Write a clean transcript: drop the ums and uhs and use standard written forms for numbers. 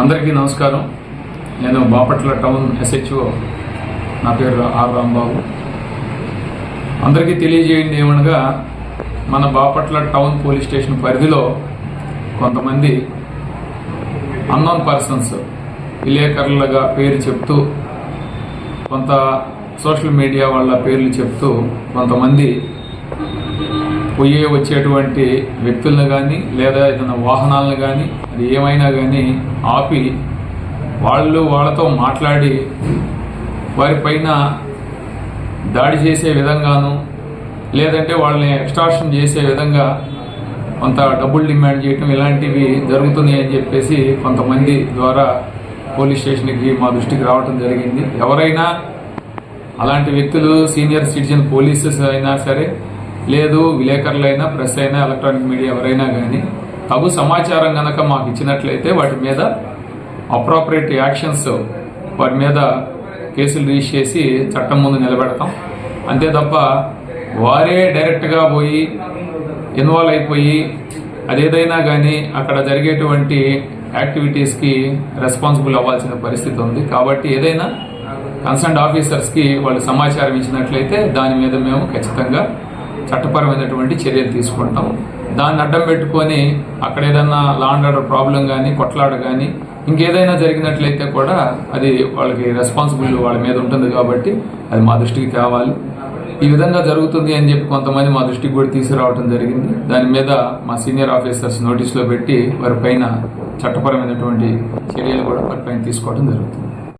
అందరికీ నమస్కారం. నేను బాపట్ల టౌన్ SHO, నా పేరు ఆర్ రాంబాబు. అందరికీ తెలియజేయండి ఏమనగా, మన బాపట్ల టౌన్ పోలీస్ స్టేషన్ పరిధిలో కొంతమంది అన్నోన్ పర్సన్స్ విలేకరులుగా పేరు చెప్తూ, కొంత సోషల్ మీడియా వాళ్ళ పేర్లు చెప్తూ కొంతమంది వచ్చేటువంటి వ్యక్తులను కానీ లేదా ఏదైనా వాహనాలను కానీ అది ఏమైనా కానీ ఆపి వాళ్ళతో మాట్లాడి వారిపైన దాడి చేసే విధంగాను, లేదంటే వాళ్ళని ఎక్స్టార్షన్ చేసే విధంగా కొంత డబ్బులు డిమాండ్ చేయటం ఇలాంటివి జరుగుతున్నాయి అని చెప్పేసి కొంతమంది ద్వారా పోలీస్ స్టేషన్కి మా దృష్టికి రావటం జరిగింది. ఎవరైనా అలాంటి వ్యక్తులు సీనియర్ సిటిజన్ పోలీసెస్ అయినా సరే, లేదు విలేకరులైనా, ప్రెస్ అయినా, ఎలక్ట్రానిక్ మీడియా ఎవరైనా కానీ తగు సమాచారం కనుక మాకు ఇచ్చినట్లయితే వాటి మీద అప్రోప్రియేట్ యాక్షన్స్, వాటి మీద కేసులు రిజిస్టర్ చేసి చట్టం ముందు నిలబెడతాం. అంతే తప్ప వారే డైరెక్ట్గా పోయి ఇన్వాల్వ్ అయిపోయి అదేదైనా కానీ అక్కడ జరిగేటువంటి యాక్టివిటీస్కి రెస్పాన్సిబుల్ అవ్వాల్సిన పరిస్థితి ఉంది. కాబట్టి ఏదైనా కన్సర్న్డ్ ఆఫీసర్స్కి వాళ్ళు సమాచారం ఇచ్చినట్లయితే దాని మీద మేము ఖచ్చితంగా చట్టపరమైనటువంటి చర్యలు తీసుకుంటాం. దాన్ని అడ్డం పెట్టుకొని అక్కడ ఏదైనా లా అండ్ ఆర్డర్ ప్రాబ్లం కానీ, కొట్లాట కానీ ఇంకేదైనా జరిగినట్లయితే కూడా అది వాళ్ళకి రెస్పాన్సిబుల్ వాళ్ళ మీద ఉంటుంది. కాబట్టి అది మా దృష్టికి తేవాలి. ఈ విధంగా జరుగుతుంది అని చెప్పి కొంతమంది మా దృష్టికి కూడా తీసుకురావడం జరిగింది. దాని మీద మా సీనియర్ ఆఫీసర్స్ నోటీసులో పెట్టి వారిపైన చట్టపరమైనటువంటి చర్యలు కూడా వారిపైన తీసుకోవడం జరుగుతుంది.